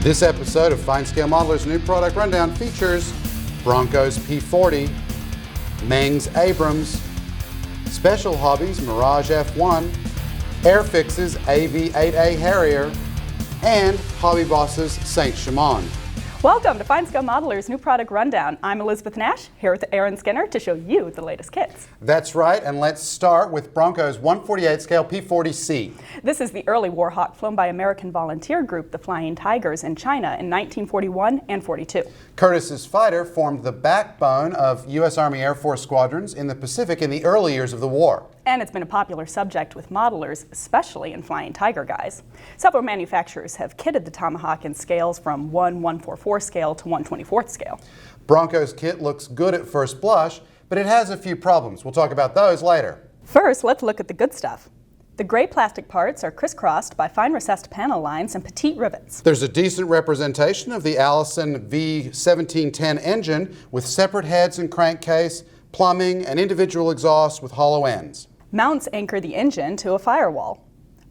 This episode of FineScale Modeler's New Product Rundown features Bronco's P40, Meng's Abrams, Special Hobby's Mirage F.1, Airfix's AV-8A Harrier, and HobbyBoss's Saint-Chamond. Welcome to FineScale Modeler's New Product Rundown. I'm Elizabeth Nash, here with Aaron Skinner to show you the latest kits. That's right, and let's start with Bronco's 1/48 scale P40C. This is the early Warhawk flown by American volunteer group, the Flying Tigers, in China in 1941 and 42. Curtis's fighter formed the backbone of U.S. Army Air Force squadrons in the Pacific in the early years of the war. And it's been a popular subject with modelers, especially in Flying Tiger guys. Several manufacturers have kitted the Tomahawk in scales from 1/144 scale to 1/24 scale. Bronco's kit looks good at first blush, but it has a few problems. We'll talk about those later. First, let's look at the good stuff. The gray plastic parts are crisscrossed by fine recessed panel lines and petite rivets. There's a decent representation of the Allison V1710 engine with separate heads and crankcase, plumbing, and individual exhausts with hollow ends. Mounts anchor the engine to a firewall.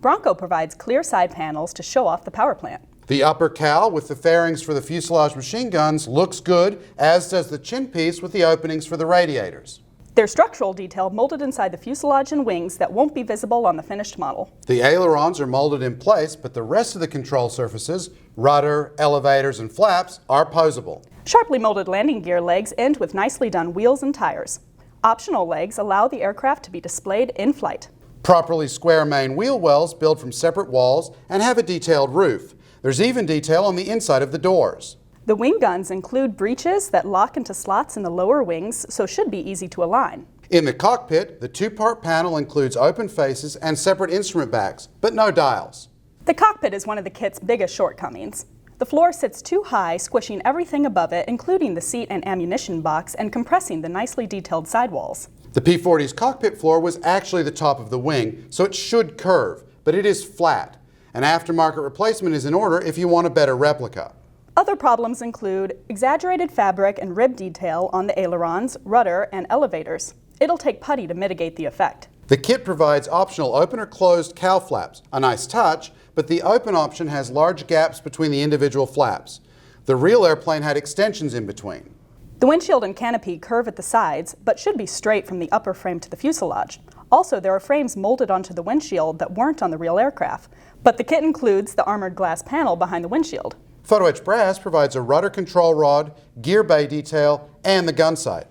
Bronco provides clear side panels to show off the power plant. The upper cowl with the fairings for the fuselage machine guns looks good, as does the chin piece with the openings for the radiators. There's structural detail molded inside the fuselage and wings that won't be visible on the finished model. The ailerons are molded in place, but the rest of the control surfaces, rudder, elevators, and flaps are posable. Sharply molded landing gear legs end with nicely done wheels and tires. Optional legs allow the aircraft to be displayed in flight. Properly square main wheel wells build from separate walls and have a detailed roof. There's even detail on the inside of the doors. The wing guns include breeches that lock into slots in the lower wings, so should be easy to align. In the cockpit, the two-part panel includes open faces and separate instrument backs, but no dials. The cockpit is one of the kit's biggest shortcomings. The floor sits too high, squishing everything above it, including the seat and ammunition box, and compressing the nicely detailed sidewalls. The P40's cockpit floor was actually the top of the wing, so it should curve, but it is flat. An aftermarket replacement is in order if you want a better replica. Other problems include exaggerated fabric and rib detail on the ailerons, rudder, and elevators. It'll take putty to mitigate the effect. The kit provides optional open or closed cowl flaps, a nice touch, but the open option has large gaps between the individual flaps. The real airplane had extensions in between. The windshield and canopy curve at the sides, but should be straight from the upper frame to the fuselage. Also, there are frames molded onto the windshield that weren't on the real aircraft, but the kit includes the armored glass panel behind the windshield. Photo etch brass provides a rudder control rod, gear bay detail, and the gun sight.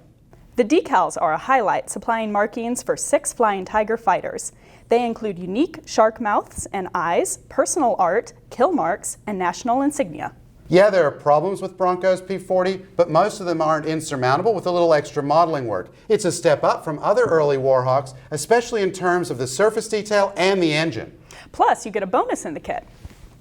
The decals are a highlight, supplying markings for 6 Flying Tiger fighters. They include unique shark mouths and eyes, personal art, kill marks, and national insignia. Yeah, there are problems with Bronco's P40, but most of them aren't insurmountable with a little extra modeling work. It's a step up from other early Warhawks, especially in terms of the surface detail and the engine. Plus, you get a bonus in the kit.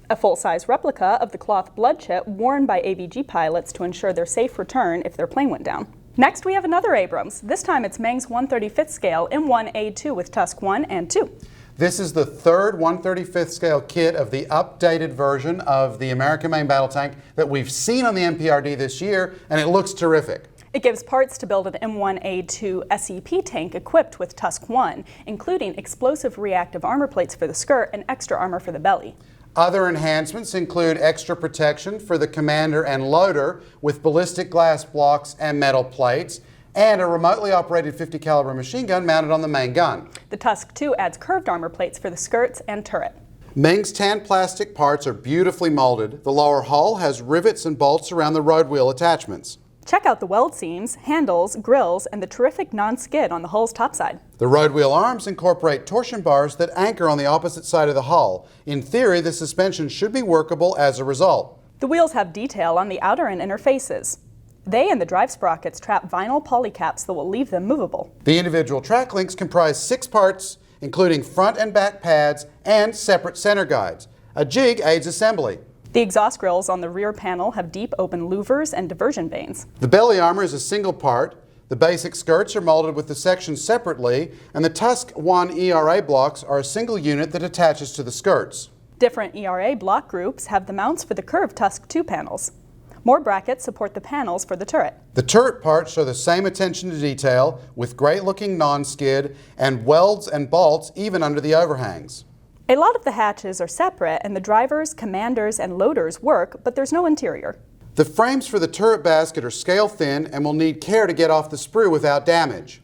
A full-size replica of the cloth blood chip worn by AVG pilots to ensure their safe return if their plane went down. Next, we have another Abrams. This time it's Meng's 1/35 scale M1A2 with Tusk 1 and 2. This is the third 1/35 scale kit of the updated version of the American main battle tank that we've seen on the NPRD this year, and it looks terrific. It gives parts to build an M1A2 SEP tank equipped with Tusk 1, including explosive reactive armor plates for the skirt and extra armor for the belly. Other enhancements include extra protection for the commander and loader with ballistic glass blocks and metal plates, and a remotely operated 50 caliber machine gun mounted on the main gun. The Tusk 2 adds curved armor plates for the skirts and turret. Meng's tan plastic parts are beautifully molded. The lower hull has rivets and bolts around the road wheel attachments. Check out the weld seams, handles, grills, and the terrific non-skid on the hull's topside. The road wheel arms incorporate torsion bars that anchor on the opposite side of the hull. In theory, the suspension should be workable as a result. The wheels have detail on the outer and inner faces. They and the drive sprockets trap vinyl polycaps that will leave them movable. The individual track links comprise 6 parts, including front and back pads and separate center guides. A jig aids assembly. The exhaust grills on the rear panel have deep open louvers and diversion vanes. The belly armor is a single part. The basic skirts are molded with the sections separately, and the Tusk 1 ERA blocks are a single unit that attaches to the skirts. Different ERA block groups have the mounts for the curved Tusk 2 panels. More brackets support the panels for the turret. The turret parts show the same attention to detail with great-looking non-skid and welds and bolts even under the overhangs. A lot of the hatches are separate and the drivers, commanders, and loaders work, but there's no interior. The frames for the turret basket are scale thin and will need care to get off the sprue without damage.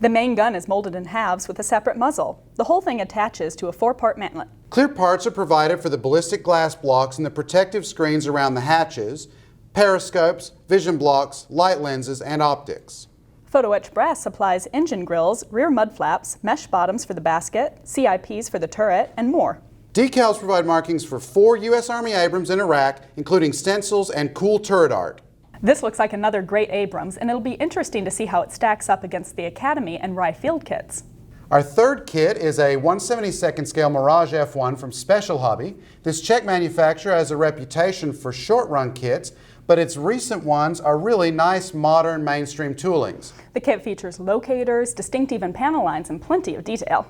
The main gun is molded in halves with a separate muzzle. The whole thing attaches to a 4-part mantlet. Clear parts are provided for the ballistic glass blocks and the protective screens around the hatches, periscopes, vision blocks, light lenses, and optics. Photo-etched brass supplies engine grills, rear mud flaps, mesh bottoms for the basket, CIPs for the turret, and more. Decals provide markings for 4 U.S. Army Abrams in Iraq, including stencils and cool turret art. This looks like another great Abrams, and it'll be interesting to see how it stacks up against the Academy and Rye Field kits. Our third kit is a 1/72nd scale Mirage F.1 from Special Hobby. This Czech manufacturer has a reputation for short-run kits, but its recent ones are really nice, modern, mainstream toolings. The kit features locators, distinct even panel lines, and plenty of detail.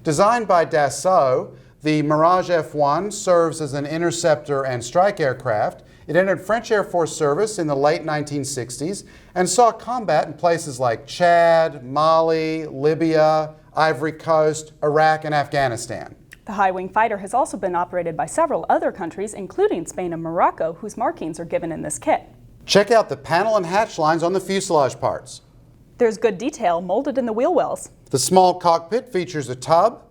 Designed by Dassault, the Mirage F.1 serves as an interceptor and strike aircraft. It entered French Air Force service in the late 1960s and saw combat in places like Chad, Mali, Libya, Ivory Coast, Iraq, and Afghanistan. The high-wing fighter has also been operated by several other countries, including Spain and Morocco, whose markings are given in this kit. Check out the panel and hatch lines on the fuselage parts. There's good detail molded in the wheel wells. The small cockpit features a tub,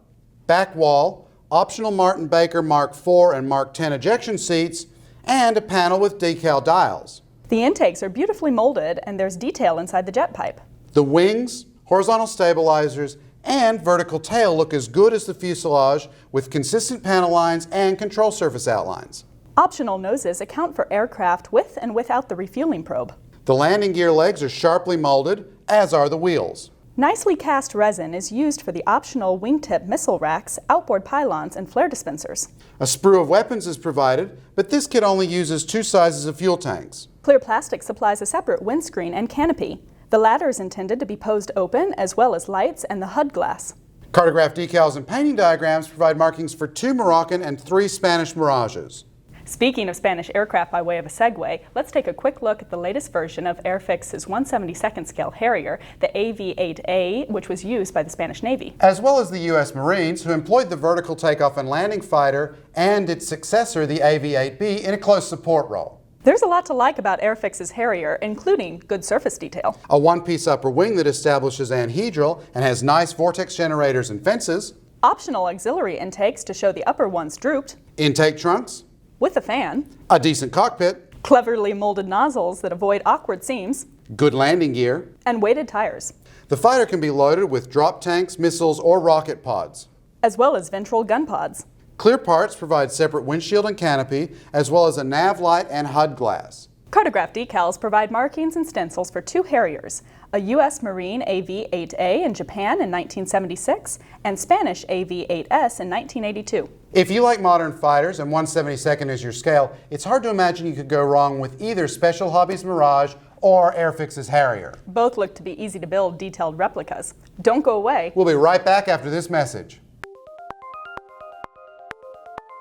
back wall, optional Martin Baker Mark IV and Mark X ejection seats, and a panel with decal dials. The intakes are beautifully molded, and there's detail inside the jet pipe. The wings, horizontal stabilizers, and vertical tail look as good as the fuselage with consistent panel lines and control surface outlines. Optional noses account for aircraft with and without the refueling probe. The landing gear legs are sharply molded, as are the wheels. Nicely cast resin is used for the optional wingtip missile racks, outboard pylons, and flare dispensers. A sprue of weapons is provided, but this kit only uses 2 sizes of fuel tanks. Clear plastic supplies a separate windscreen and canopy. The latter is intended to be posed open, as well as lights and the HUD glass. Cartograph decals and painting diagrams provide markings for 2 Moroccan and 3 Spanish Mirages. Speaking of Spanish aircraft by way of a segue, let's take a quick look at the latest version of Airfix's 1/72nd scale Harrier, the AV-8A, which was used by the Spanish Navy. As well as the U.S. Marines, who employed the vertical takeoff and landing fighter and its successor, the AV-8B, in a close support role. There's a lot to like about Airfix's Harrier, including good surface detail. A 1-piece upper wing that establishes anhedral and has nice vortex generators and fences. Optional auxiliary intakes to show the upper ones drooped. Intake trunks. With a fan. A decent cockpit. Cleverly molded nozzles that avoid awkward seams. Good landing gear. And weighted tires. The fighter can be loaded with drop tanks, missiles, or rocket pods. As well as ventral gun pods. Clear parts provide separate windshield and canopy, as well as a nav light and HUD glass. Cartograph decals provide markings and stencils for 2 Harriers, a U.S. Marine AV-8A in Japan in 1976 and Spanish AV-8S in 1982. If you like modern fighters and 1/72nd is your scale, it's hard to imagine you could go wrong with either Special Hobby's Mirage or Airfix's Harrier. Both look to be easy to build detailed replicas. Don't go away. We'll be right back after this message.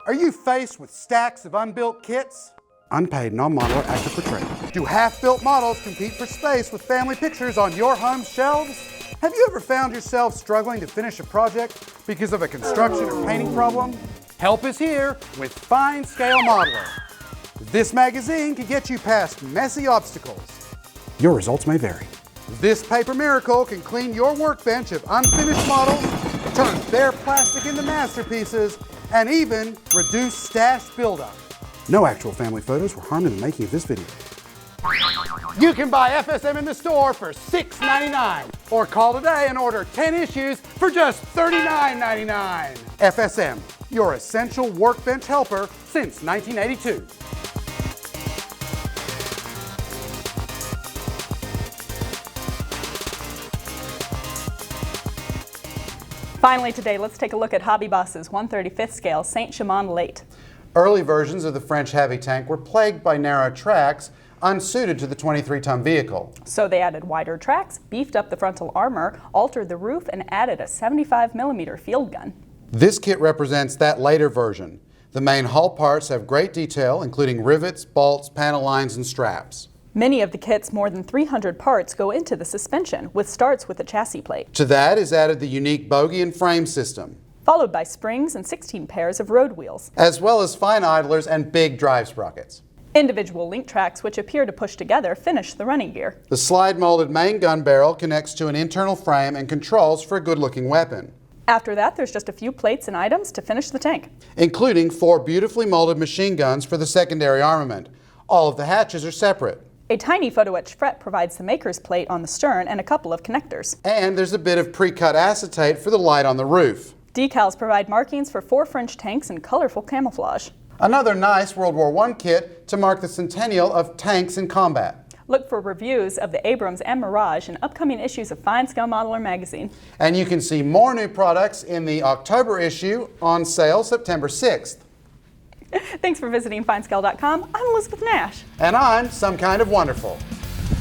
Are you faced with stacks of unbuilt kits? Unpaid, non-model, or active for trade. Do half-built models compete for space with family pictures on your home's shelves? Have you ever found yourself struggling to finish a project because of a construction or painting problem? Help is here with FineScale Modeler. This magazine can get you past messy obstacles. Your results may vary. This paper miracle can clean your workbench of unfinished models, turn bare plastic into masterpieces, and even reduce stash buildup. No actual family photos were harmed in the making of this video. You can buy FSM in the store for $6.99 or call today and order 10 issues for just $39.99. FSM, your essential workbench helper since 1982. Finally today, let's take a look at HobbyBoss's 1/35th scale Saint-Chamond Late. Early versions of the French heavy tank were plagued by narrow tracks, unsuited to the 23-ton vehicle. So they added wider tracks, beefed up the frontal armor, altered the roof, and added a 75mm field gun. This kit represents that later version. The main hull parts have great detail, including rivets, bolts, panel lines, and straps. Many of the kit's more than 300 parts go into the suspension, which starts with the chassis plate. To that is added the unique bogie and frame system. followed by springs and 16 pairs of road wheels, as well as fine idlers and big drive sprockets. Individual link tracks which appear to push together finish the running gear. The slide-molded main gun barrel connects to an internal frame and controls for a good-looking weapon, After that, there's just a few plates and items to finish the tank. including 4 beautifully molded machine guns for the secondary armament. All of the hatches are separate. A tiny photo-etched fret provides the maker's plate on the stern and a couple of connectors. And there's a bit of pre-cut acetate for the light on the roof. Decals provide markings for 4 French tanks in colorful camouflage. Another nice World War I kit to mark the centennial of tanks in combat. Look for reviews of the Abrams and Mirage in upcoming issues of FineScale Modeler magazine. And you can see more new products in the October issue, on sale September 6th. Thanks for visiting FineScale.com. I'm Elizabeth Nash. And I'm some kind of wonderful.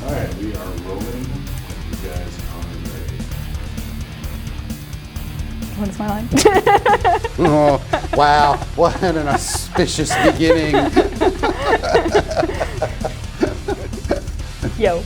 All right, we are rolling. You guys are ready. What is my line? Oh, wow, what an auspicious beginning. Yo.